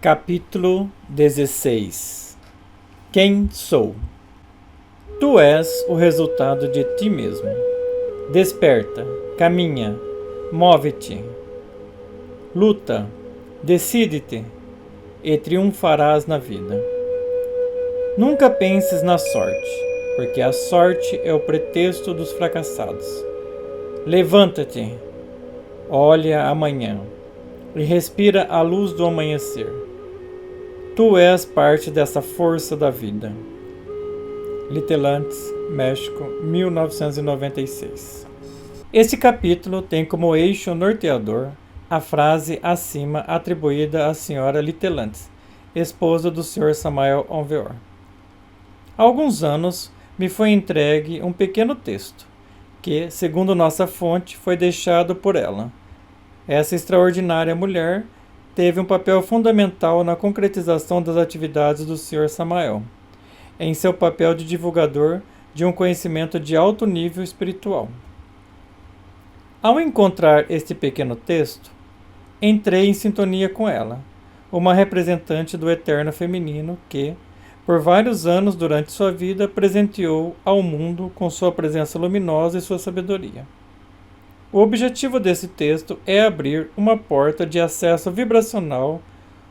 Capítulo 16. Quem sou? Tu és o resultado de ti mesmo. Desperta, caminha, move-te, luta, decide-te e triunfarás na vida. Nunca penses na sorte, porque a sorte é o pretexto dos fracassados. Levanta-te, olha amanhã e respira a luz do amanhecer. Tu és parte dessa força da vida. Litelantes, México, 1996. Este capítulo tem como eixo norteador a frase acima atribuída à senhora Litelantes, esposa do Sr. Samael Aun Weor. Há alguns anos me foi entregue um pequeno texto, que, segundo nossa fonte, foi deixado por ela. Essa extraordinária mulher teve um papel fundamental na concretização das atividades do Sr. Samael, em seu papel de divulgador de um conhecimento de alto nível espiritual. Ao encontrar este pequeno texto, entrei em sintonia com ela, uma representante do eterno feminino que, por vários anos durante sua vida, presenteou ao mundo com sua presença luminosa e sua sabedoria. O objetivo desse texto é abrir uma porta de acesso vibracional,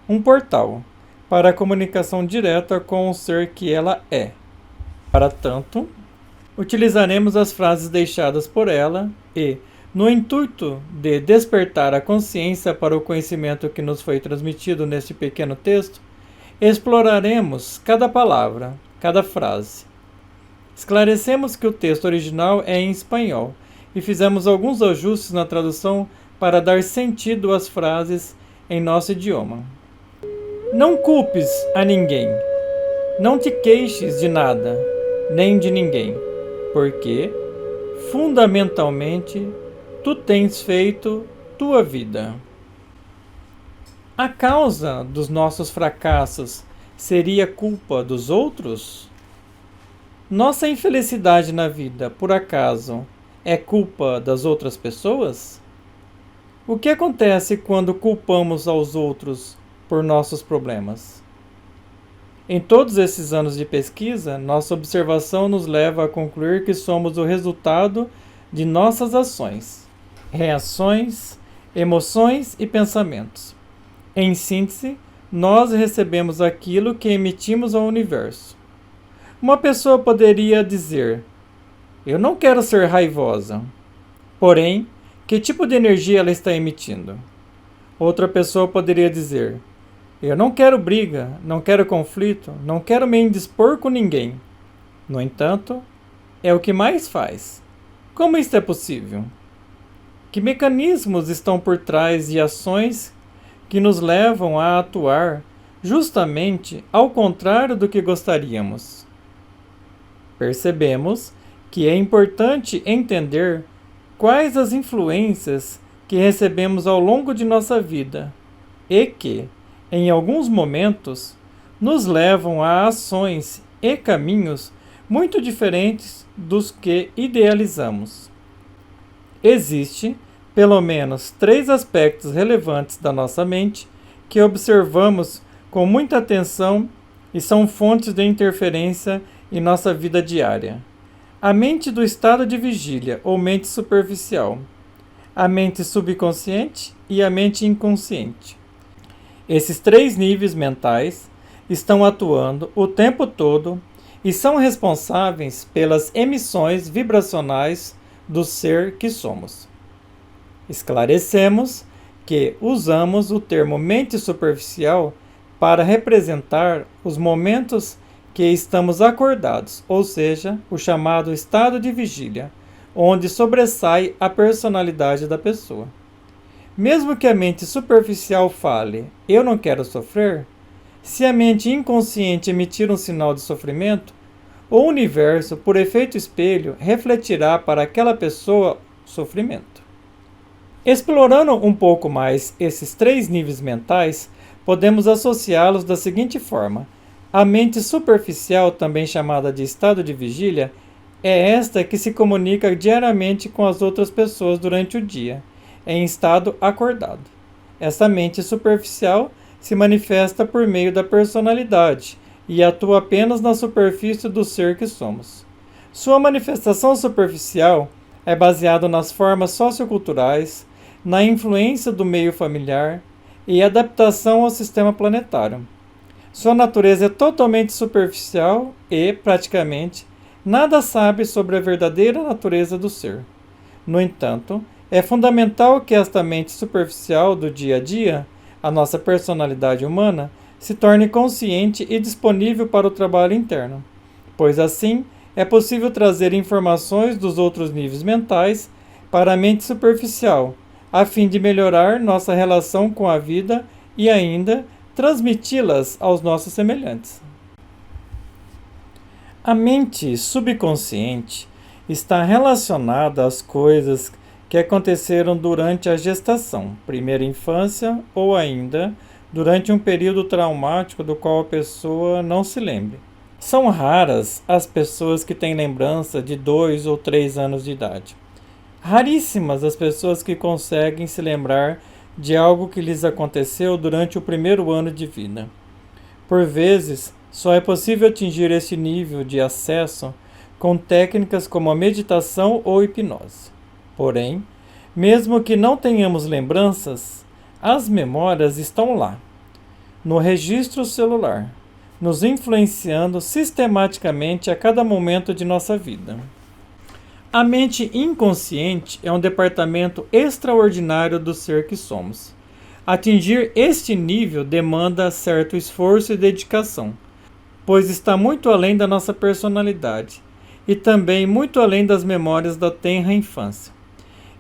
um portal, para a comunicação direta com o ser que ela é. Para tanto, utilizaremos as frases deixadas por ela e, no intuito de despertar a consciência para o conhecimento que nos foi transmitido neste pequeno texto, exploraremos cada palavra, cada frase. Esclarecemos que o texto original é em espanhol, e fizemos alguns ajustes na tradução para dar sentido às frases em nosso idioma. Não culpes a ninguém. Não te queixes de nada, nem de ninguém, porque, fundamentalmente, tu tens feito tua vida. A causa dos nossos fracassos seria culpa dos outros? Nossa infelicidade na vida, por acaso, é culpa das outras pessoas? O que acontece quando culpamos aos outros por nossos problemas? Em todos esses anos de pesquisa, nossa observação nos leva a concluir que somos o resultado de nossas ações, reações, emoções e pensamentos. Em síntese, nós recebemos aquilo que emitimos ao universo. Uma pessoa poderia dizer: eu não quero ser raivosa. Porém, que tipo de energia ela está emitindo? Outra pessoa poderia dizer: eu não quero briga, não quero conflito, não quero me indispor com ninguém. No entanto, é o que mais faz. Como isto é possível? Que mecanismos estão por trás de ações que nos levam a atuar justamente ao contrário do que gostaríamos? Percebemos que é importante entender quais as influências que recebemos ao longo de nossa vida e que, em alguns momentos, nos levam a ações e caminhos muito diferentes dos que idealizamos. Existem, pelo menos, 3 aspectos relevantes da nossa mente que observamos com muita atenção e são fontes de interferência em nossa vida diária. A mente do estado de vigília, ou mente superficial, a mente subconsciente e a mente inconsciente. Esses 3 níveis mentais estão atuando o tempo todo e são responsáveis pelas emissões vibracionais do ser que somos. Esclarecemos que usamos o termo mente superficial para representar os momentos que estamos acordados, ou seja, o chamado estado de vigília, onde sobressai a personalidade da pessoa. Mesmo que a mente superficial fale, eu não quero sofrer, se a mente inconsciente emitir um sinal de sofrimento, o universo, por efeito espelho, refletirá para aquela pessoa sofrimento. Explorando um pouco mais esses 3 níveis mentais, podemos associá-los da seguinte forma. A mente superficial, também chamada de estado de vigília, é esta que se comunica diariamente com as outras pessoas durante o dia, em estado acordado. Essa mente superficial se manifesta por meio da personalidade e atua apenas na superfície do ser que somos. Sua manifestação superficial é baseada nas formas socioculturais, na influência do meio familiar e adaptação ao sistema planetário. Sua natureza é totalmente superficial e, praticamente, nada sabe sobre a verdadeira natureza do ser. No entanto, é fundamental que esta mente superficial do dia a dia, a nossa personalidade humana, se torne consciente e disponível para o trabalho interno, pois assim é possível trazer informações dos outros níveis mentais para a mente superficial, a fim de melhorar nossa relação com a vida e ainda transmiti-las aos nossos semelhantes. A mente subconsciente está relacionada às coisas que aconteceram durante a gestação, primeira infância ou ainda durante um período traumático do qual a pessoa não se lembre. São raras as pessoas que têm lembrança de 2 ou 3 anos de idade. Raríssimas as pessoas que conseguem se lembrar de algo que lhes aconteceu durante o primeiro ano de vida. Por vezes, só é possível atingir esse nível de acesso com técnicas como a meditação ou hipnose. Porém, mesmo que não tenhamos lembranças, as memórias estão lá, no registro celular, nos influenciando sistematicamente a cada momento de nossa vida. A mente inconsciente é um departamento extraordinário do ser que somos. Atingir este nível demanda certo esforço e dedicação, pois está muito além da nossa personalidade e também muito além das memórias da tenra infância.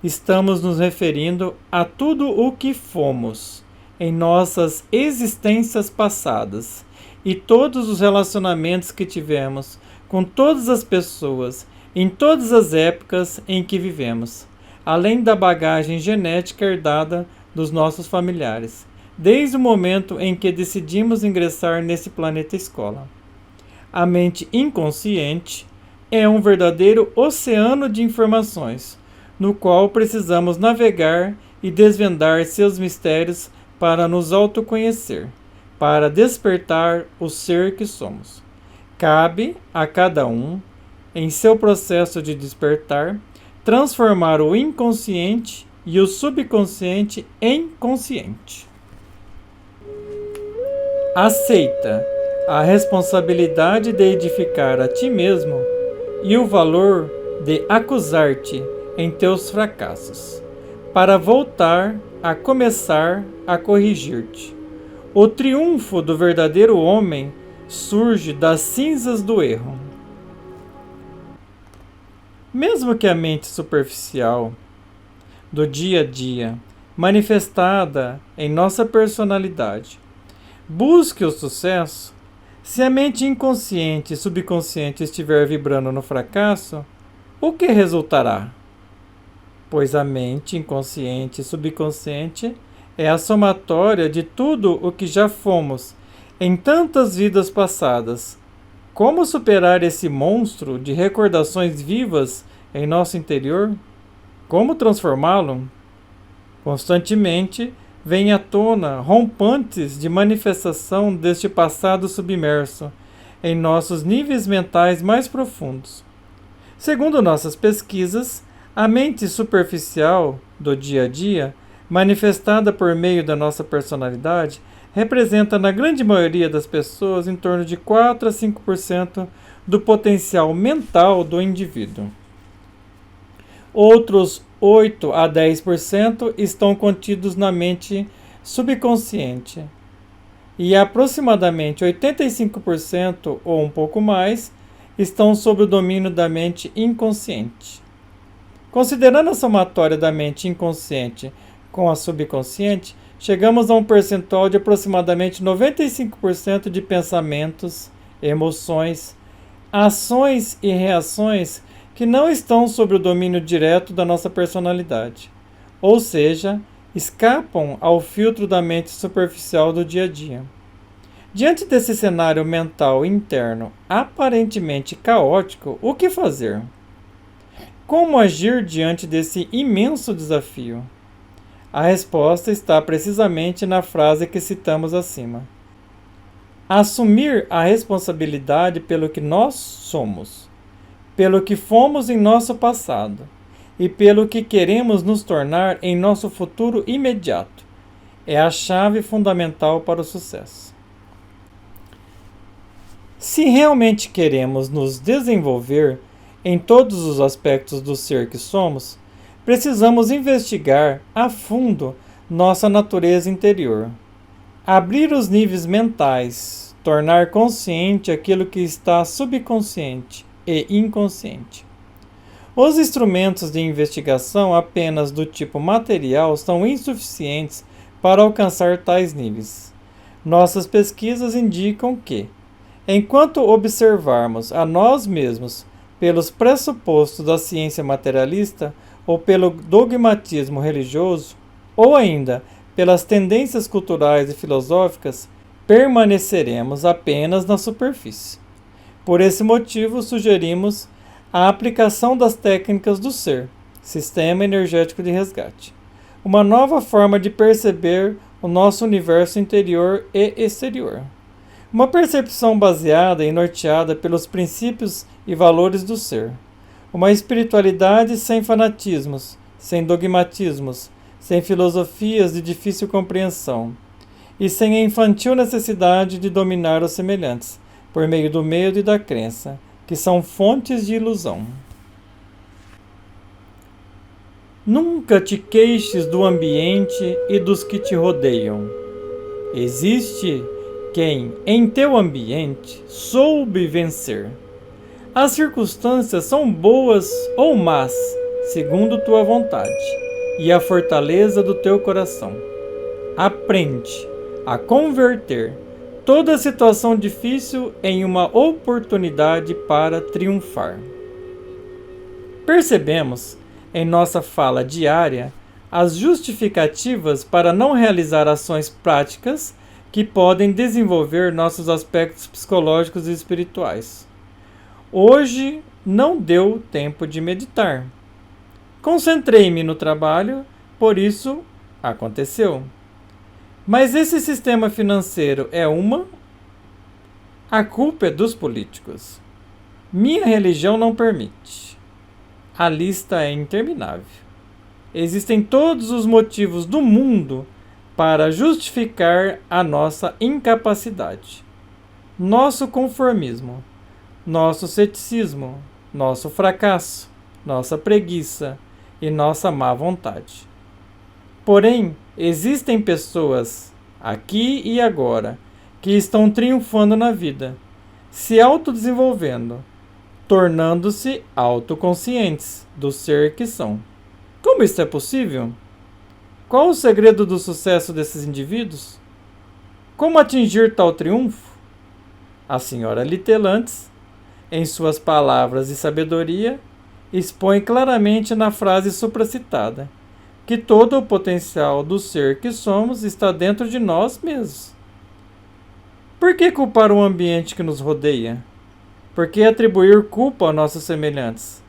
Estamos nos referindo a tudo o que fomos em nossas existências passadas e todos os relacionamentos que tivemos com todas as pessoas em todas as épocas em que vivemos, além da bagagem genética herdada dos nossos familiares, desde o momento em que decidimos ingressar nesse planeta escola. A mente inconsciente é um verdadeiro oceano de informações, no qual precisamos navegar e desvendar seus mistérios para nos autoconhecer, para despertar o ser que somos. Cabe a cada um, em seu processo de despertar, transformar o inconsciente e o subconsciente em consciente. Aceita a responsabilidade de edificar a ti mesmo e o valor de acusar-te em teus fracassos, para voltar a começar a corrigir-te. O triunfo do verdadeiro homem surge das cinzas do erro. Mesmo que a mente superficial do dia a dia, manifestada em nossa personalidade, busque o sucesso, se a mente inconsciente e subconsciente estiver vibrando no fracasso, o que resultará? Pois a mente inconsciente e subconsciente é a somatória de tudo o que já fomos em tantas vidas passadas. Como superar esse monstro de recordações vivas em nosso interior? Como transformá-lo? Constantemente vêm à tona rompantes de manifestação deste passado submerso em nossos níveis mentais mais profundos. Segundo nossas pesquisas, a mente superficial do dia a dia, manifestada por meio da nossa personalidade, representa na grande maioria das pessoas em torno de 4 a 5% do potencial mental do indivíduo. Outros 8 a 10% estão contidos na mente subconsciente e aproximadamente 85% ou um pouco mais estão sob o domínio da mente inconsciente. Considerando a somatória da mente inconsciente com a subconsciente, chegamos a um percentual de aproximadamente 95% de pensamentos, emoções, ações e reações que não estão sob o domínio direto da nossa personalidade, ou seja, escapam ao filtro da mente superficial do dia a dia. Diante desse cenário mental interno aparentemente caótico, o que fazer? Como agir diante desse imenso desafio? A resposta está precisamente na frase que citamos acima. Assumir a responsabilidade pelo que nós somos, pelo que fomos em nosso passado e pelo que queremos nos tornar em nosso futuro imediato é a chave fundamental para o sucesso. Se realmente queremos nos desenvolver em todos os aspectos do ser que somos, precisamos investigar a fundo nossa natureza interior, abrir os níveis mentais, tornar consciente aquilo que está subconsciente e inconsciente. Os instrumentos de investigação apenas do tipo material são insuficientes para alcançar tais níveis. Nossas pesquisas indicam que, enquanto observarmos a nós mesmos pelos pressupostos da ciência materialista ou pelo dogmatismo religioso, ou ainda pelas tendências culturais e filosóficas, permaneceremos apenas na superfície. Por esse motivo, sugerimos a aplicação das técnicas do ser, Sistema Energético de Resgate, uma nova forma de perceber o nosso universo interior e exterior. Uma percepção baseada e norteada pelos princípios e valores do ser. Uma espiritualidade sem fanatismos, sem dogmatismos, sem filosofias de difícil compreensão e sem a infantil necessidade de dominar os semelhantes, por meio do medo e da crença, que são fontes de ilusão. Nunca te queixes do ambiente e dos que te rodeiam. Existe quem, em teu ambiente, soube vencer. As circunstâncias são boas ou más, segundo tua vontade, e a fortaleza do teu coração. Aprende a converter toda situação difícil em uma oportunidade para triunfar. Percebemos, em nossa fala diária, as justificativas para não realizar ações práticas que podem desenvolver nossos aspectos psicológicos e espirituais. Hoje não deu tempo de meditar. Concentrei-me no trabalho, por isso aconteceu. Mas esse sistema financeiro é uma? A culpa é dos políticos. Minha religião não permite. A lista é interminável. Existem todos os motivos do mundo para justificar a nossa incapacidade, nosso conformismo, nosso ceticismo, nosso fracasso, nossa preguiça e nossa má vontade. Porém, existem pessoas, aqui e agora, que estão triunfando na vida, se autodesenvolvendo, tornando-se autoconscientes do ser que são. Como isso é possível? Qual o segredo do sucesso desses indivíduos? Como atingir tal triunfo? A senhora Litelantes, em suas palavras de sabedoria, expõe claramente na frase supracitada que todo o potencial do ser que somos está dentro de nós mesmos. Por que culpar o ambiente que nos rodeia? Por que atribuir culpa a nossos semelhantes?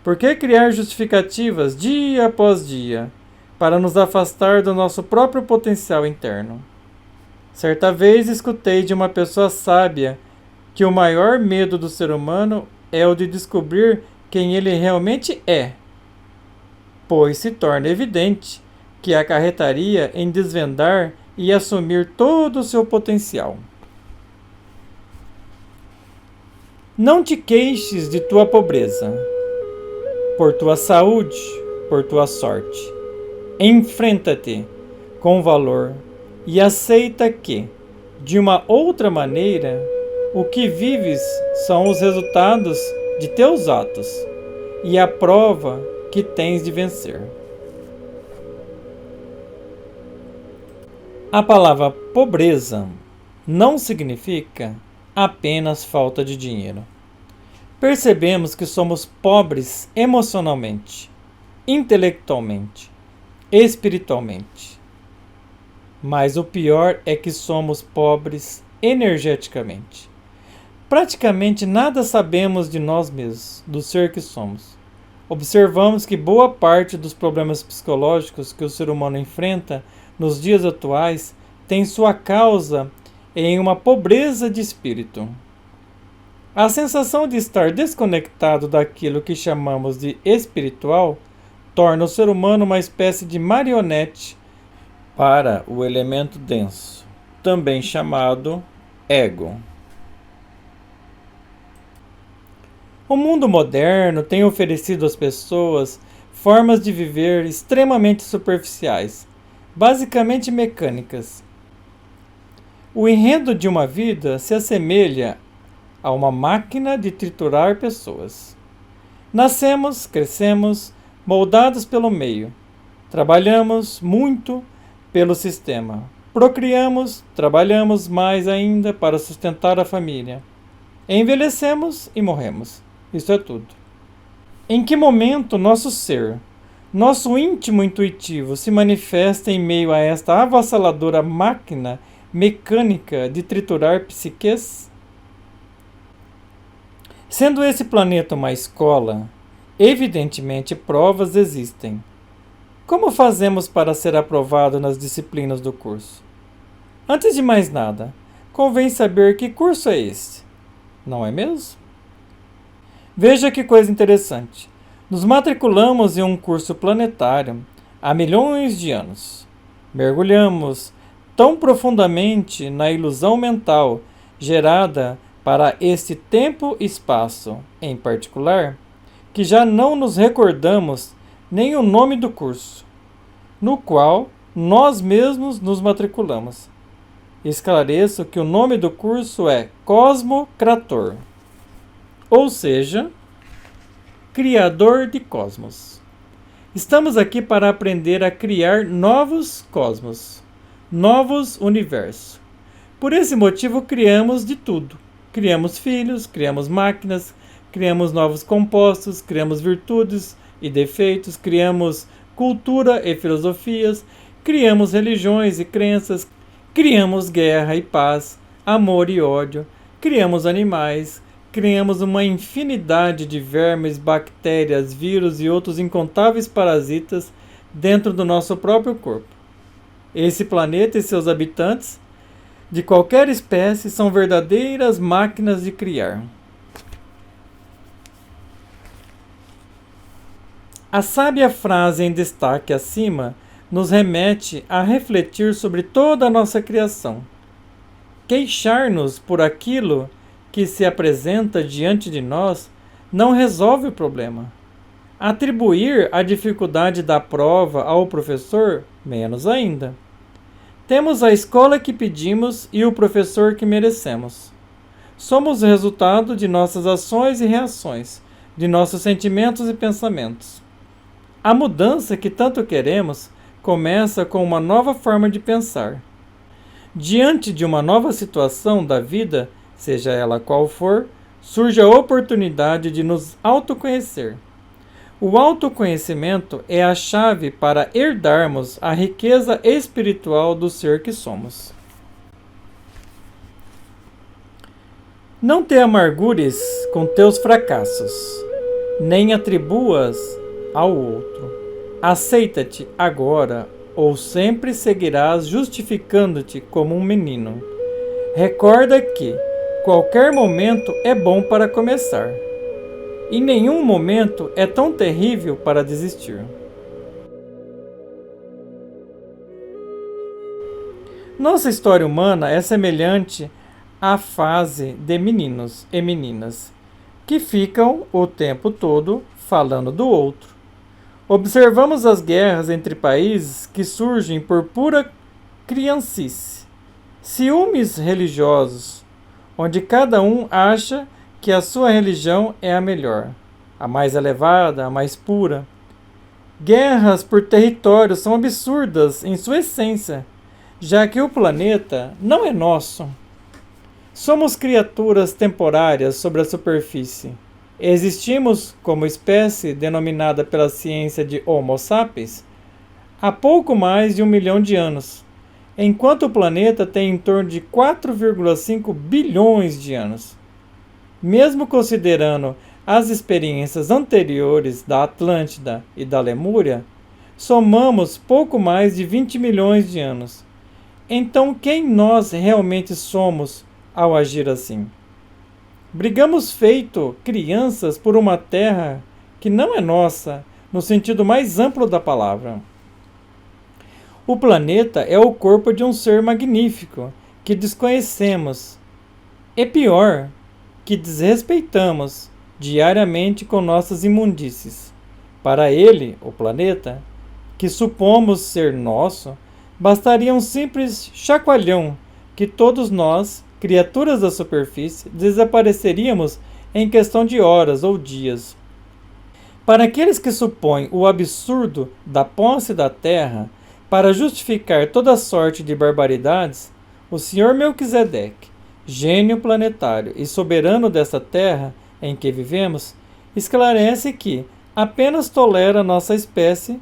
Por que criar justificativas dia após dia para nos afastar do nosso próprio potencial interno? Certa vez escutei de uma pessoa sábia que o maior medo do ser humano é o de descobrir quem ele realmente é, pois se torna evidente que acarretaria em desvendar e assumir todo o seu potencial. Não te queixes de tua pobreza, por tua saúde, por tua sorte. Enfrenta-te com valor e aceita que, de uma outra maneira, o que vives são os resultados de teus atos e a prova que tens de vencer. A palavra pobreza não significa apenas falta de dinheiro. Percebemos que somos pobres emocionalmente, intelectualmente, espiritualmente. Mas o pior é que somos pobres energeticamente. Praticamente nada sabemos de nós mesmos, do ser que somos. observamos que boa parte dos problemas psicológicos que o ser humano enfrenta nos dias atuais tem sua causa em uma pobreza de espírito. A sensação de estar desconectado daquilo que chamamos de espiritual torna o ser humano uma espécie de marionete para o elemento denso, também chamado ego. O mundo moderno tem oferecido às pessoas formas de viver extremamente superficiais, basicamente mecânicas. O enredo de uma vida se assemelha a uma máquina de triturar pessoas. Nascemos, crescemos, moldados pelo meio. Trabalhamos muito pelo sistema. Procriamos, trabalhamos mais ainda para sustentar a família. Envelhecemos e morremos. Isso é tudo. Em que momento nosso ser, nosso íntimo intuitivo se manifesta em meio a esta avassaladora máquina mecânica de triturar psiques? Sendo esse planeta uma escola, evidentemente provas existem. Como fazemos para ser aprovado nas disciplinas do curso? Antes de mais nada, convém saber que curso é esse, não é mesmo? Veja que coisa interessante. Nos matriculamos em um curso planetário há milhões de anos. Mergulhamos tão profundamente na ilusão mental gerada para este tempo-espaço em particular, que já não nos recordamos nem o nome do curso, no qual nós mesmos nos matriculamos. Esclareço que o nome do curso é Cosmocrator, ou seja, Criador de Cosmos. Estamos aqui para aprender a criar novos cosmos, novos universos. Por esse motivo, criamos de tudo. Criamos filhos, criamos máquinas, criamos novos compostos, criamos virtudes e defeitos, criamos cultura e filosofias, criamos religiões e crenças, criamos guerra e paz, amor e ódio, criamos animais, criamos uma infinidade de vermes, bactérias, vírus e outros incontáveis parasitas dentro do nosso próprio corpo. Esse planeta e seus habitantes, de qualquer espécie, são verdadeiras máquinas de criar. A sábia frase em destaque acima nos remete a refletir sobre toda a nossa criação. Queixar-nos por aquilo que se apresenta diante de nós não resolve o problema. Atribuir a dificuldade da prova ao professor, menos ainda. Temos a escola que pedimos e o professor que merecemos. Somos o resultado de nossas ações e reações, de nossos sentimentos e pensamentos. A mudança que tanto queremos começa com uma nova forma de pensar. Diante de uma nova situação da vida, seja ela qual for, surge a oportunidade de nos autoconhecer. O autoconhecimento é a chave para herdarmos a riqueza espiritual do ser que somos. Não te amargures com teus fracassos, nem atribuas ao outro. Aceita-te agora, ou sempre seguirás justificando-te como um menino. Recorda que qualquer momento é bom para começar, e nenhum momento é tão terrível para desistir. Nossa história humana é semelhante à fase de meninos e meninas, que ficam o tempo todo falando do outro. Observamos as guerras entre países que surgem por pura criancice, ciúmes religiosos, onde cada um acha que a sua religião é a melhor, a mais elevada, a mais pura. Guerras por território são absurdas em sua essência, já que o planeta não é nosso. Somos criaturas temporárias sobre a superfície. Existimos como espécie denominada pela ciência de Homo sapiens há pouco mais de 1 milhão de anos, enquanto o planeta tem em torno de 4,5 bilhões de anos. Mesmo considerando as experiências anteriores da Atlântida e da Lemúria, somamos pouco mais de 20 milhões de anos. Então, quem nós realmente somos ao agir assim? Brigamos feito crianças por uma terra que não é nossa, no sentido mais amplo da palavra. O planeta é o corpo de um ser magnífico que desconhecemos. E pior, que desrespeitamos diariamente com nossas imundícies. Para ele, o planeta, que supomos ser nosso, bastaria um simples chacoalhão que todos nós, criaturas da superfície, desapareceríamos em questão de horas ou dias. Para aqueles que supõem o absurdo da posse da Terra para justificar toda sorte de barbaridades, o Sr. Melquisedeque, gênio planetário e soberano dessa Terra em que vivemos, esclarece que apenas tolera nossa espécie,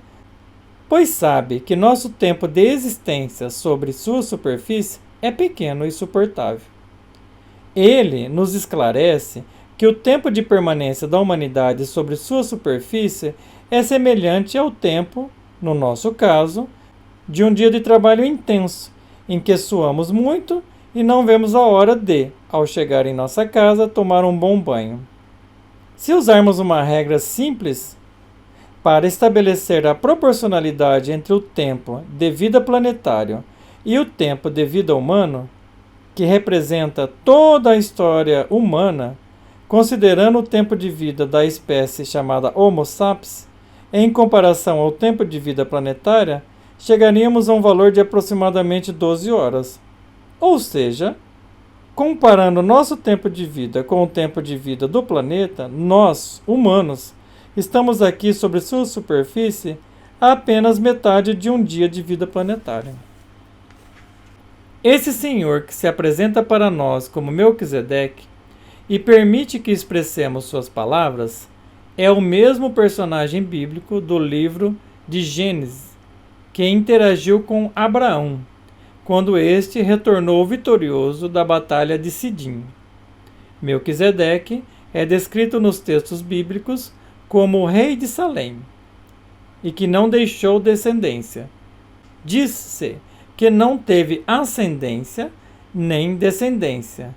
pois sabe que nosso tempo de existência sobre sua superfície é pequeno e suportável. Ele nos esclarece que o tempo de permanência da humanidade sobre sua superfície é semelhante ao tempo, no nosso caso, de um dia de trabalho intenso, em que suamos muito e não vemos a hora de, ao chegar em nossa casa, tomar um bom banho. Se usarmos uma regra simples para estabelecer a proporcionalidade entre o tempo de vida planetário e o tempo de vida humano, que representa toda a história humana, considerando o tempo de vida da espécie chamada Homo sapiens, em comparação ao tempo de vida planetária, chegaríamos a um valor de aproximadamente 12 horas. Ou seja, comparando nosso tempo de vida com o tempo de vida do planeta, nós, humanos, estamos aqui sobre sua superfície a apenas metade de um dia de vida planetária. Esse senhor que se apresenta para nós como Melquisedeque e permite que expressemos suas palavras é o mesmo personagem bíblico do livro de Gênesis que interagiu com Abraão quando este retornou vitorioso da batalha de Sidim. Melquisedeque é descrito nos textos bíblicos como o rei de Salém e que não deixou descendência. Diz-se que não teve ascendência nem descendência,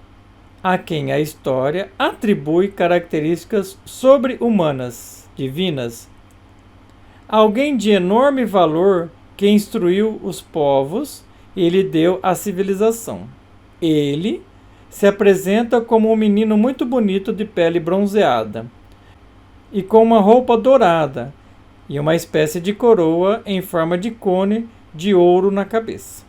a quem a história atribui características sobre-humanas, divinas. Alguém de enorme valor que instruiu os povos e lhe deu a civilização. Ele se apresenta como um menino muito bonito de pele bronzeada e com uma roupa dourada e uma espécie de coroa em forma de cone de ouro na cabeça.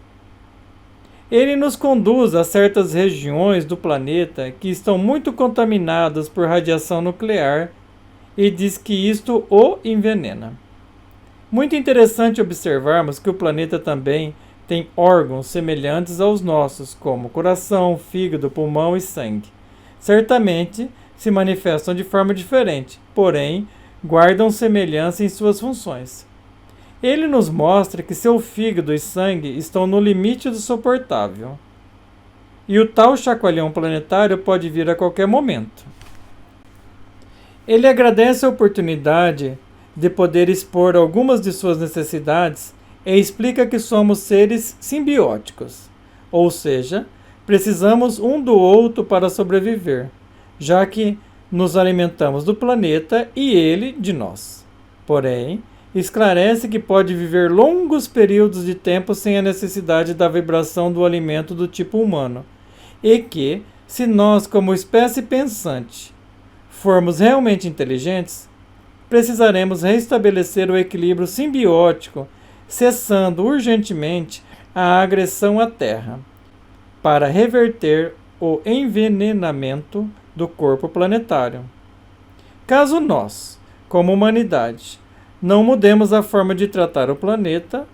Ele nos conduz a certas regiões do planeta que estão muito contaminadas por radiação nuclear e diz que isto o envenena. Muito interessante observarmos que o planeta também tem órgãos semelhantes aos nossos, como coração, fígado, pulmão e sangue. Certamente se manifestam de forma diferente, porém guardam semelhança em suas funções. Ele nos mostra que seu fígado e sangue estão no limite do suportável. E o tal chacoalhão planetário pode vir a qualquer momento. Ele agradece a oportunidade de poder expor algumas de suas necessidades e explica que somos seres simbióticos, ou seja, precisamos um do outro para sobreviver, já que nos alimentamos do planeta e ele de nós. Porém, esclarece que pode viver longos períodos de tempo sem a necessidade da vibração do alimento do tipo humano, e que, se nós, como espécie pensante, formos realmente inteligentes, precisaremos restabelecer o equilíbrio simbiótico, cessando urgentemente a agressão à Terra, para reverter o envenenamento do corpo planetário. Caso nós, como humanidade, não mudemos a forma de tratar o planeta,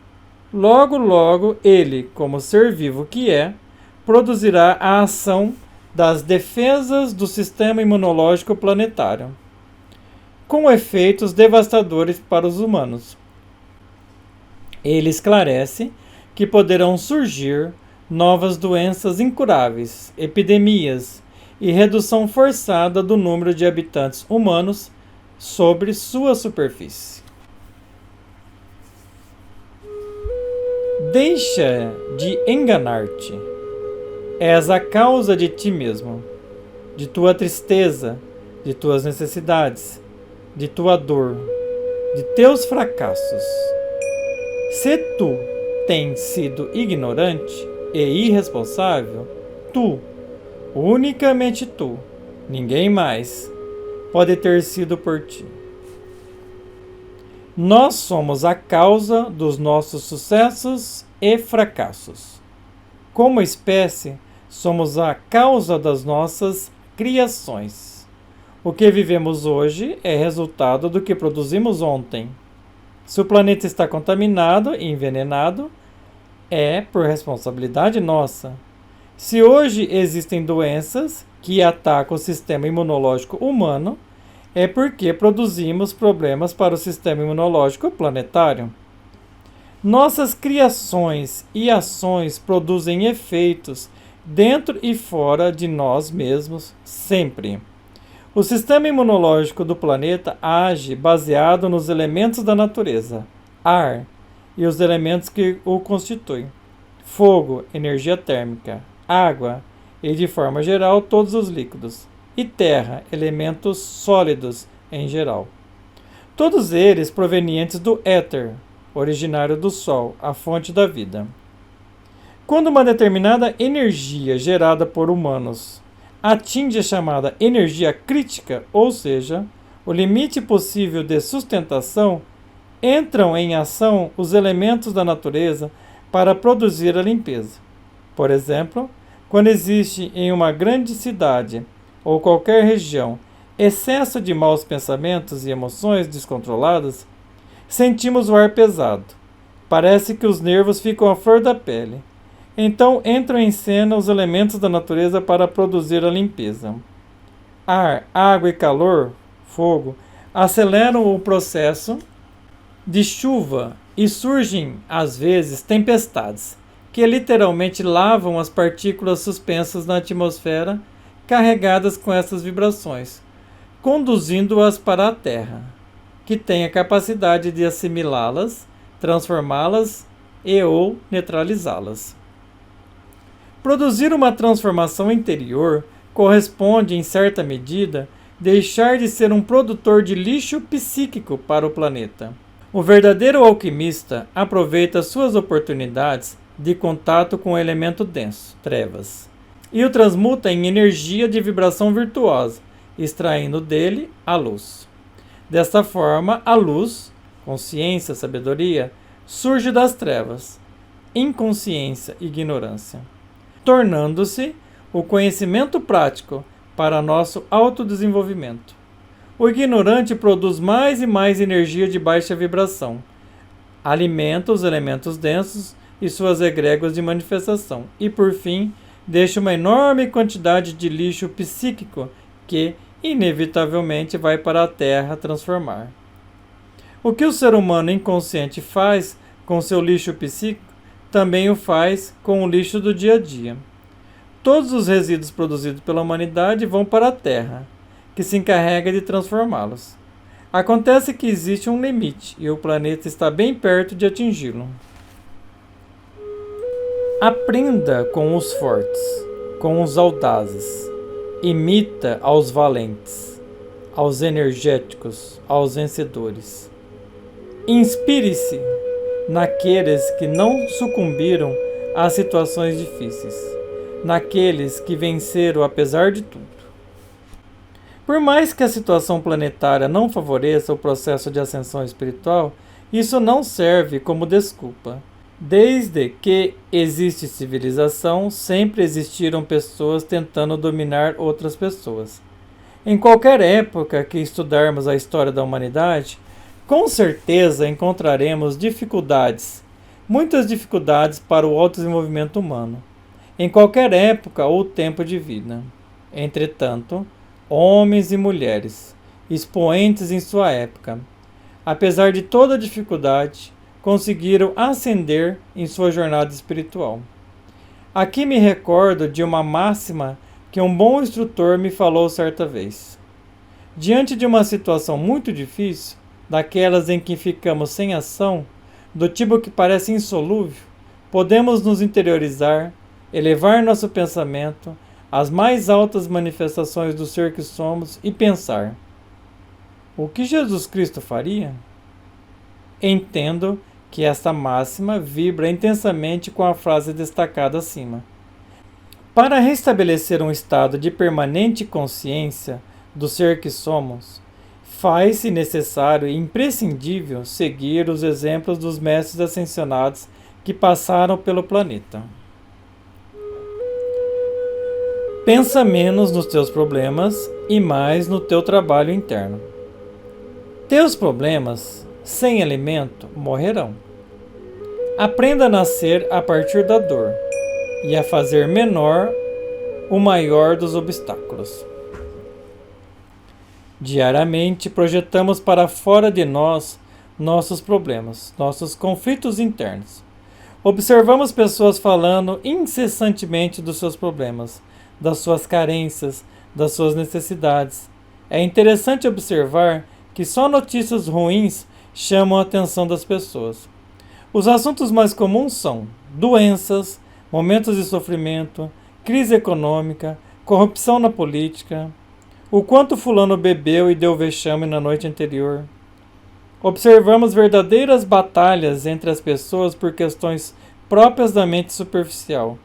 logo ele, como ser vivo que é, produzirá a ação das defesas do sistema imunológico planetário, com efeitos devastadores para os humanos. Ele esclarece que poderão surgir novas doenças incuráveis, epidemias, e redução forçada do número de habitantes humanos sobre sua superfície. Deixa de enganar-te. És a causa de ti mesmo, de tua tristeza, de tuas necessidades, de tua dor, de teus fracassos. Se tu tens sido ignorante e irresponsável, tu, unicamente tu, ninguém mais, pode ter sido por ti. Nós somos a causa dos nossos sucessos e fracassos. Como espécie, somos a causa das nossas criações. O que vivemos hoje é resultado do que produzimos ontem. Se o planeta está contaminado e envenenado, é por responsabilidade nossa. Se hoje existem doenças que atacam o sistema imunológico humano, é porque produzimos problemas para o sistema imunológico planetário. Nossas criações e ações produzem efeitos dentro e fora de nós mesmos sempre. O sistema imunológico do planeta age baseado nos elementos da natureza: ar e os elementos que o constituem, fogo, energia térmica, água e, de forma geral, todos os líquidos, e terra, elementos sólidos em geral. Todos eles provenientes do éter, originário do Sol, a fonte da vida. Quando uma determinada energia gerada por humanos atinge a chamada energia crítica, ou seja, o limite possível de sustentação, entram em ação os elementos da natureza para produzir a limpeza. Por exemplo, quando existe em uma grande cidade ou qualquer região excesso de maus pensamentos e emoções descontroladas, sentimos o ar pesado. Parece que os nervos ficam à flor da pele. Então entram em cena os elementos da natureza para produzir a limpeza. Ar, água e calor, fogo, aceleram o processo de chuva e surgem, às vezes, tempestades, que literalmente lavam as partículas suspensas na atmosfera carregadas com essas vibrações, conduzindo-as para a Terra, que tem a capacidade de assimilá-las, transformá-las e ou neutralizá-las. Produzir uma transformação interior corresponde, em certa medida, deixar de ser um produtor de lixo psíquico para o planeta. O verdadeiro alquimista aproveita suas oportunidades de contato com o elemento denso, trevas, e o transmuta em energia de vibração virtuosa, extraindo dele a luz. Desta forma, a luz, consciência, sabedoria, surge das trevas, inconsciência e ignorância, tornando-se o conhecimento prático para nosso autodesenvolvimento. O ignorante produz mais e mais energia de baixa vibração, alimenta os elementos densos e suas egrégoras de manifestação, e, por fim, deixa uma enorme quantidade de lixo psíquico que, inevitavelmente, vai para a Terra transformar. O que o ser humano inconsciente faz com seu lixo psíquico, também o faz com o lixo do dia a dia. Todos os resíduos produzidos pela humanidade vão para a Terra, que se encarrega de transformá-los. Acontece que existe um limite e o planeta está bem perto de atingi-lo. Aprenda com os fortes, com os audazes. Imita aos valentes, aos energéticos, aos vencedores. Inspire-se naqueles que não sucumbiram às situações difíceis, naqueles que venceram apesar de tudo. Por mais que a situação planetária não favoreça o processo de ascensão espiritual, isso não serve como desculpa. Desde que existe civilização, sempre existiram pessoas tentando dominar outras pessoas. Em qualquer época que estudarmos a história da humanidade, com certeza encontraremos dificuldades, muitas dificuldades para o autodesenvolvimento humano, em qualquer época ou tempo de vida. Entretanto, homens e mulheres, expoentes em sua época, apesar de toda dificuldade, conseguiram ascender em sua jornada espiritual. Aqui me recordo de uma máxima que um bom instrutor me falou certa vez. Diante de uma situação muito difícil, daquelas em que ficamos sem ação, do tipo que parece insolúvel, podemos nos interiorizar, elevar nosso pensamento às mais altas manifestações do ser que somos e pensar: o que Jesus Cristo faria? Entendo que esta máxima vibra intensamente com a frase destacada acima. Para restabelecer um estado de permanente consciência do ser que somos, faz-se necessário e imprescindível seguir os exemplos dos mestres ascensionados que passaram pelo planeta. Pensa menos nos teus problemas e mais no teu trabalho interno. Teus problemas, sem alimento, morrerão. Aprenda a nascer a partir da dor e a fazer menor o maior dos obstáculos. Diariamente projetamos para fora de nós nossos problemas, nossos conflitos internos. Observamos pessoas falando incessantemente dos seus problemas, das suas carências, das suas necessidades. É interessante observar que só notícias ruins chamam a atenção das pessoas. Os assuntos mais comuns são doenças, momentos de sofrimento, crise econômica, corrupção na política, o quanto fulano bebeu e deu vexame na noite anterior. Observamos verdadeiras batalhas entre as pessoas por questões próprias da mente superficial,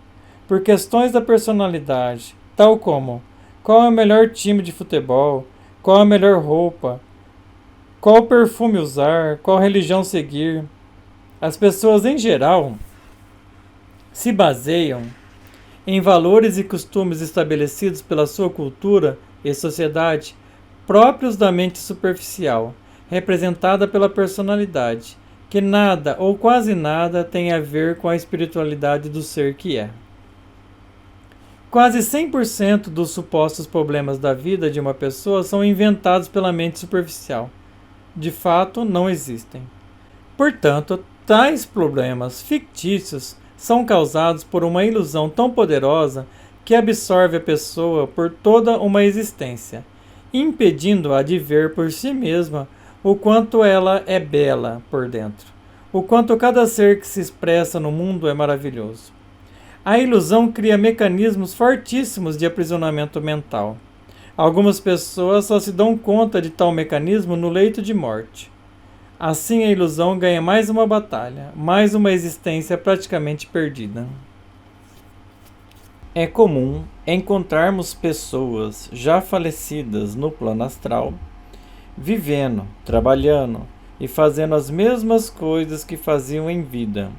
por questões da personalidade, tal como qual é o melhor time de futebol, qual a melhor roupa, qual perfume usar, qual religião seguir. As pessoas em geral se baseiam em valores e costumes estabelecidos pela sua cultura e sociedade próprios da mente superficial, representada pela personalidade, que nada ou quase nada tem a ver com a espiritualidade do ser que é. Quase 100% dos supostos problemas da vida de uma pessoa são inventados pela mente superficial. De fato, não existem. Portanto, tais problemas fictícios são causados por uma ilusão tão poderosa que absorve a pessoa por toda uma existência, impedindo-a de ver por si mesma o quanto ela é bela por dentro, o quanto cada ser que se expressa no mundo é maravilhoso. A ilusão cria mecanismos fortíssimos de aprisionamento mental. Algumas pessoas só se dão conta de tal mecanismo no leito de morte. Assim, a ilusão ganha mais uma batalha, mais uma existência praticamente perdida. É comum encontrarmos pessoas já falecidas no plano astral, vivendo, trabalhando e fazendo as mesmas coisas que faziam em vida.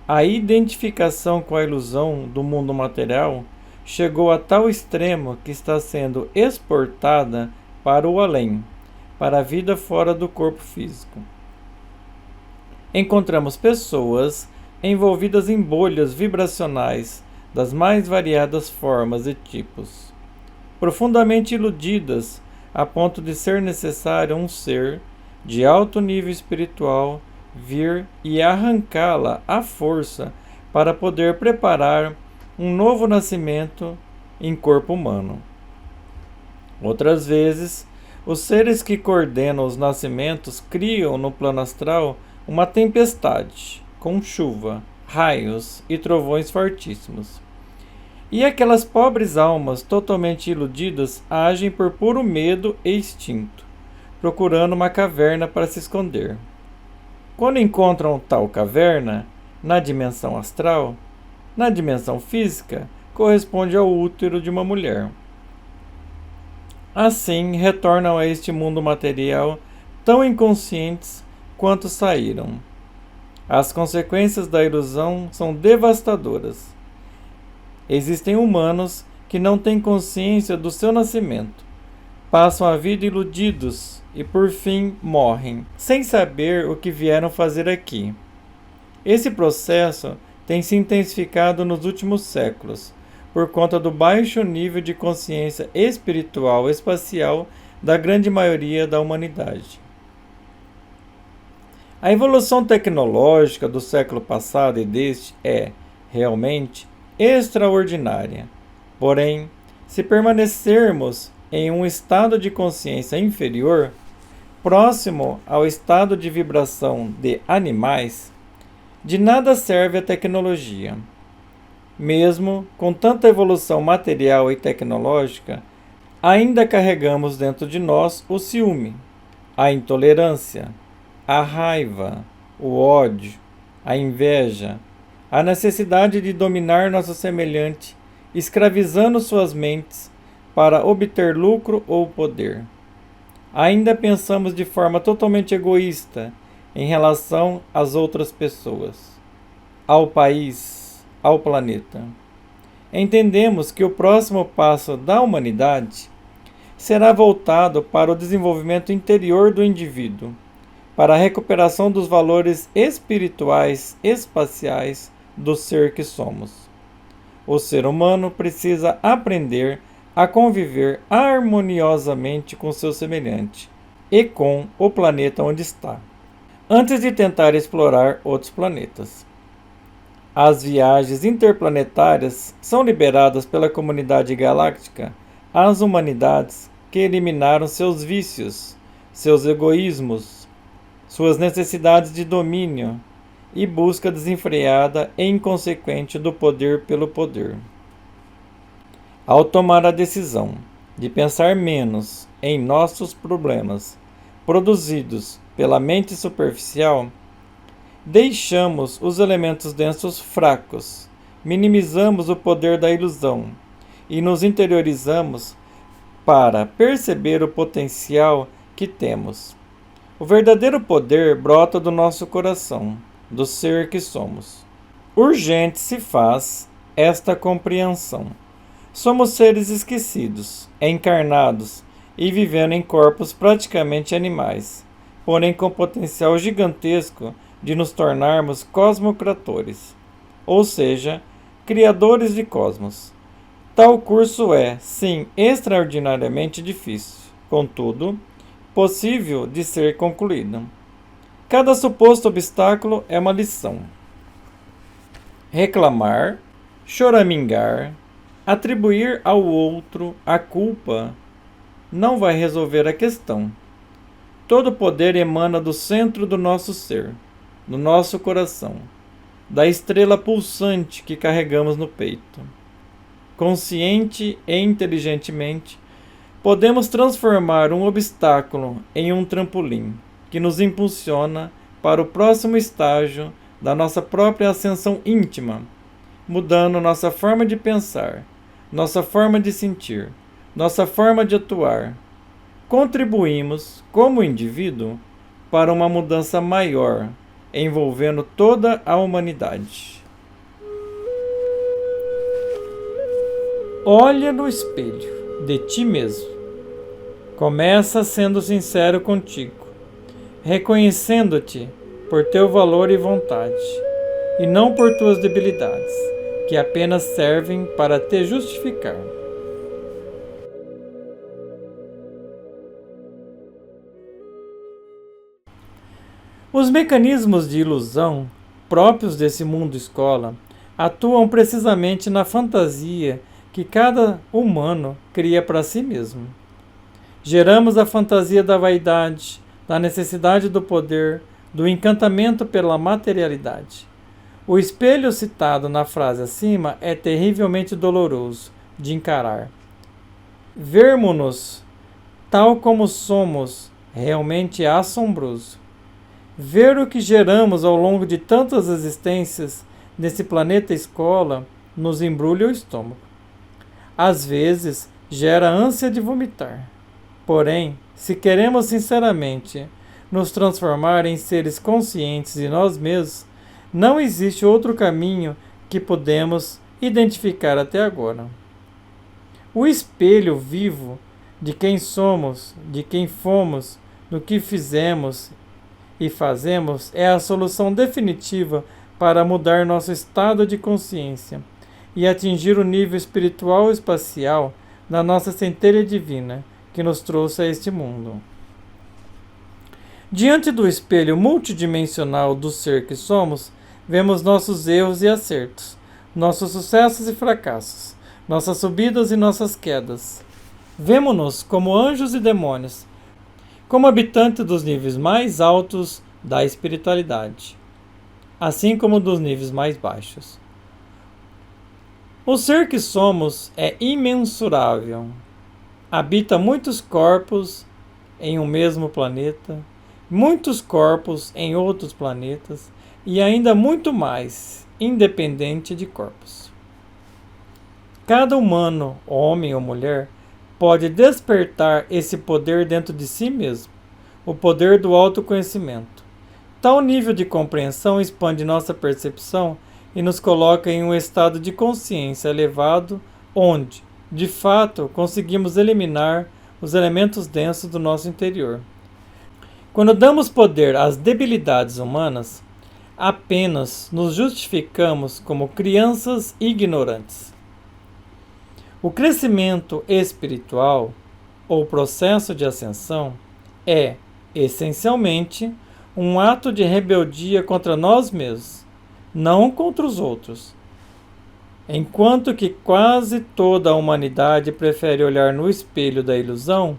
A identificação com a ilusão do mundo material chegou a tal extremo que está sendo exportada para o além, para a vida fora do corpo físico. Encontramos pessoas envolvidas em bolhas vibracionais das mais variadas formas e tipos, profundamente iludidas a ponto de ser necessário um ser de alto nível espiritual vir e arrancá-la à força para poder preparar um novo nascimento em corpo humano. Outras vezes, os seres que coordenam os nascimentos criam no plano astral uma tempestade, com chuva, raios e trovões fortíssimos. E aquelas pobres almas totalmente iludidas agem por puro medo e instinto, procurando uma caverna para se esconder. Quando encontram tal caverna, na dimensão astral, na dimensão física, corresponde ao útero de uma mulher. Assim, retornam a este mundo material tão inconscientes quanto saíram. As consequências da ilusão são devastadoras. Existem humanos que não têm consciência do seu nascimento, passam a vida iludidos e por fim morrem, sem saber o que vieram fazer aqui. Esse processo tem se intensificado nos últimos séculos, por conta do baixo nível de consciência espiritual espacial da grande maioria da humanidade. A evolução tecnológica do século passado e deste é, realmente, extraordinária. Porém, se permanecermos em um estado de consciência inferior, próximo ao estado de vibração de animais, de nada serve a tecnologia. Mesmo com tanta evolução material e tecnológica, ainda carregamos dentro de nós o ciúme, a intolerância, a raiva, o ódio, a inveja, a necessidade de dominar nosso semelhante, escravizando suas mentes para obter lucro ou poder. Ainda pensamos de forma totalmente egoísta em relação às outras pessoas, ao país, ao planeta. Entendemos que o próximo passo da humanidade será voltado para o desenvolvimento interior do indivíduo, para a recuperação dos valores espirituais espaciais do ser que somos. O ser humano precisa aprender a conviver harmoniosamente com seu semelhante e com o planeta onde está, antes de tentar explorar outros planetas. As viagens interplanetárias são liberadas pela comunidade galáctica às humanidades que eliminaram seus vícios, seus egoísmos, suas necessidades de domínio e busca desenfreada e inconsequente do poder pelo poder. Ao tomar a decisão de pensar menos em nossos problemas produzidos pela mente superficial, deixamos os elementos densos fracos, minimizamos o poder da ilusão e nos interiorizamos para perceber o potencial que temos. O verdadeiro poder brota do nosso coração, do ser que somos. Urgente se faz esta compreensão. Somos seres esquecidos, encarnados e vivendo em corpos praticamente animais, porém com potencial gigantesco de nos tornarmos cosmocratores, ou seja, criadores de cosmos. Tal curso é, sim, extraordinariamente difícil, contudo, possível de ser concluído. Cada suposto obstáculo é uma lição. Reclamar, choramingar, atribuir ao outro a culpa não vai resolver a questão. Todo poder emana do centro do nosso ser, do nosso coração, da estrela pulsante que carregamos no peito. Consciente e inteligentemente, podemos transformar um obstáculo em um trampolim que nos impulsiona para o próximo estágio da nossa própria ascensão íntima, mudando nossa forma de pensar, nossa forma de sentir, nossa forma de atuar. Contribuímos, como indivíduo, para uma mudança maior, envolvendo toda a humanidade. Olha no espelho de ti mesmo. Começa sendo sincero contigo, reconhecendo-te por teu valor e vontade, e não por tuas debilidades, que apenas servem para te justificar. Os mecanismos de ilusão próprios desse mundo escola atuam precisamente na fantasia que cada humano cria para si mesmo. Geramos a fantasia da vaidade, da necessidade do poder, do encantamento pela materialidade. O espelho citado na frase acima é terrivelmente doloroso de encarar. Vermos-nos tal como somos realmente é assombroso. Ver o que geramos ao longo de tantas existências nesse planeta escola nos embrulha o estômago. Às vezes, gera ânsia de vomitar. Porém, se queremos sinceramente nos transformar em seres conscientes de nós mesmos, não existe outro caminho que podemos identificar até agora. O espelho vivo de quem somos, de quem fomos, do que fizemos e fazemos é a solução definitiva para mudar nosso estado de consciência e atingir o nível espiritual espacial da nossa centelha divina que nos trouxe a este mundo. Diante do espelho multidimensional do ser que somos, vemos nossos erros e acertos, nossos sucessos e fracassos, nossas subidas e nossas quedas. Vemo-nos como anjos e demônios, como habitantes dos níveis mais altos da espiritualidade, assim como dos níveis mais baixos. O ser que somos é imensurável. Habita muitos corpos em um mesmo planeta, muitos corpos em outros planetas e ainda muito mais, independente de corpos. Cada humano, homem ou mulher, pode despertar esse poder dentro de si mesmo, o poder do autoconhecimento. Tal nível de compreensão expande nossa percepção e nos coloca em um estado de consciência elevado, onde, de fato, conseguimos eliminar os elementos densos do nosso interior. Quando damos poder às debilidades humanas, apenas nos justificamos como crianças ignorantes. O crescimento espiritual, ou processo de ascensão, é, essencialmente, um ato de rebeldia contra nós mesmos, não contra os outros. Enquanto que quase toda a humanidade prefere olhar no espelho da ilusão,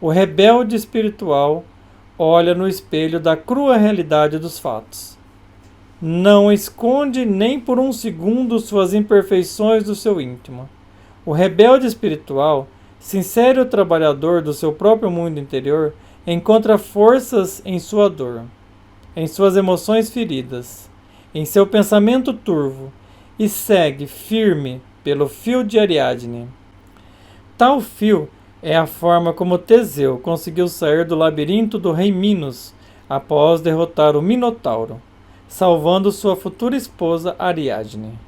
o rebelde espiritual olha no espelho da crua realidade dos fatos. Não esconde nem por um segundo suas imperfeições do seu íntimo. O rebelde espiritual, sincero trabalhador do seu próprio mundo interior, encontra forças em sua dor, em suas emoções feridas, em seu pensamento turvo, e segue firme pelo fio de Ariadne. Tal fio é a forma como Teseu conseguiu sair do labirinto do rei Minos após derrotar o Minotauro, salvando sua futura esposa Ariadne.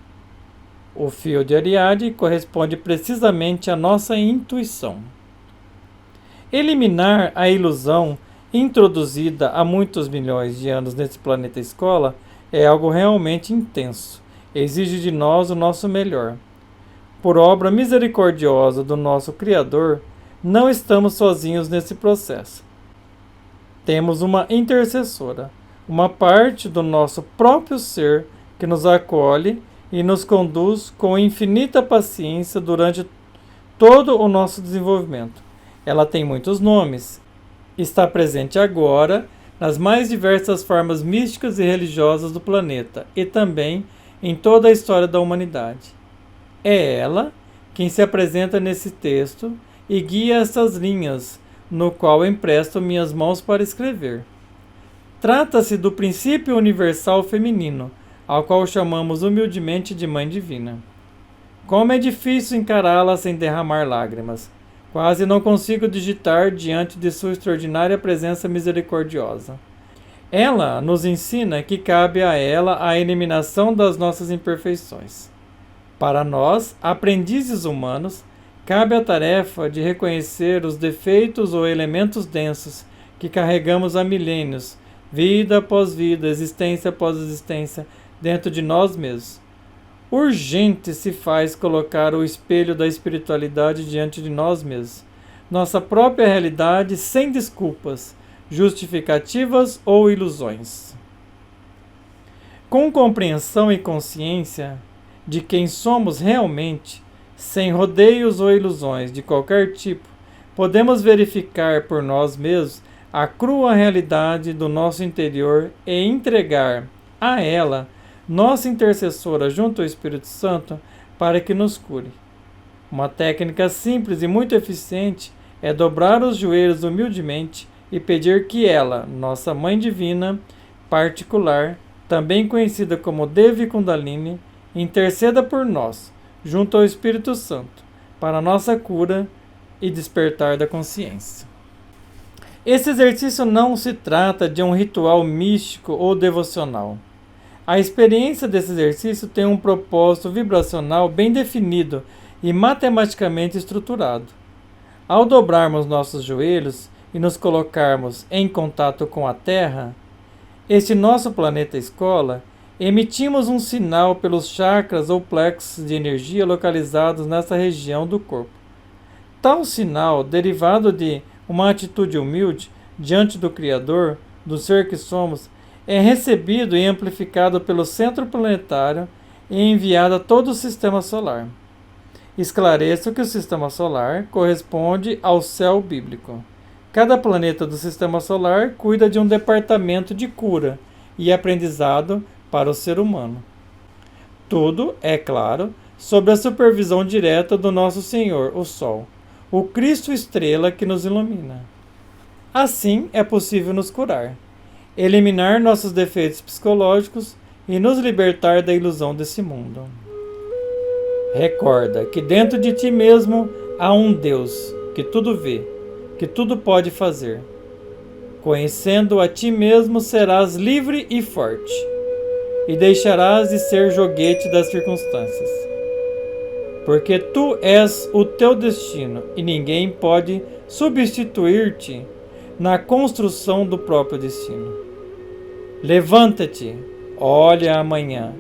O fio de Ariadne corresponde precisamente à nossa intuição. Eliminar a ilusão introduzida há muitos milhões de anos nesse planeta escola é algo realmente intenso. Exige de nós o nosso melhor. Por obra misericordiosa do nosso Criador, não estamos sozinhos nesse processo. Temos uma intercessora, uma parte do nosso próprio ser que nos acolhe e nos conduz com infinita paciência durante todo o nosso desenvolvimento. Ela tem muitos nomes. Está presente agora nas mais diversas formas místicas e religiosas do planeta e também em toda a história da humanidade. É ela quem se apresenta nesse texto e guia essas linhas, no qual empresto minhas mãos para escrever. Trata-se do princípio universal feminino, ao qual chamamos humildemente de Mãe Divina. Como é difícil encará-la sem derramar lágrimas. Quase não consigo digitar diante de sua extraordinária presença misericordiosa. Ela nos ensina que cabe a ela a eliminação das nossas imperfeições. Para nós, aprendizes humanos, cabe a tarefa de reconhecer os defeitos ou elementos densos que carregamos há milênios, vida após vida, existência após existência, dentro de nós mesmos. Urgente se faz colocar o espelho da espiritualidade diante de nós mesmos, nossa própria realidade sem desculpas, justificativas ou ilusões. Com compreensão e consciência de quem somos realmente, sem rodeios ou ilusões de qualquer tipo, podemos verificar por nós mesmos a crua realidade do nosso interior e entregar a ela, nossa intercessora junto ao Espírito Santo, para que nos cure. Uma técnica simples e muito eficiente é dobrar os joelhos humildemente e pedir que ela, nossa Mãe Divina particular, também conhecida como Devi Kundalini, interceda por nós, junto ao Espírito Santo, para a nossa cura e despertar da consciência. Esse exercício não se trata de um ritual místico ou devocional. A experiência desse exercício tem um propósito vibracional bem definido e matematicamente estruturado. Ao dobrarmos nossos joelhos e nos colocarmos em contato com a Terra, este nosso planeta escola, emitimos um sinal pelos chakras ou plexos de energia localizados nessa região do corpo. Tal sinal, derivado de uma atitude humilde diante do Criador, do ser que somos, é recebido e amplificado pelo centro planetário e enviado a todo o sistema solar. Esclareço que o Sistema Solar corresponde ao céu bíblico. Cada planeta do Sistema Solar cuida de um departamento de cura e aprendizado para o ser humano. Tudo, é claro, sob a supervisão direta do nosso Senhor, o Sol, o Cristo estrela que nos ilumina. Assim é possível nos curar, eliminar nossos defeitos psicológicos e nos libertar da ilusão desse mundo. Recorda que dentro de ti mesmo há um Deus que tudo vê, que tudo pode fazer. Conhecendo a ti mesmo serás livre e forte, e deixarás de ser joguete das circunstâncias. Porque tu és o teu destino e ninguém pode substituir-te na construção do próprio destino. Levanta-te, olha amanhã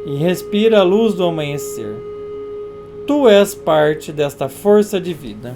e respira a luz do amanhecer. Tu és parte desta força de vida.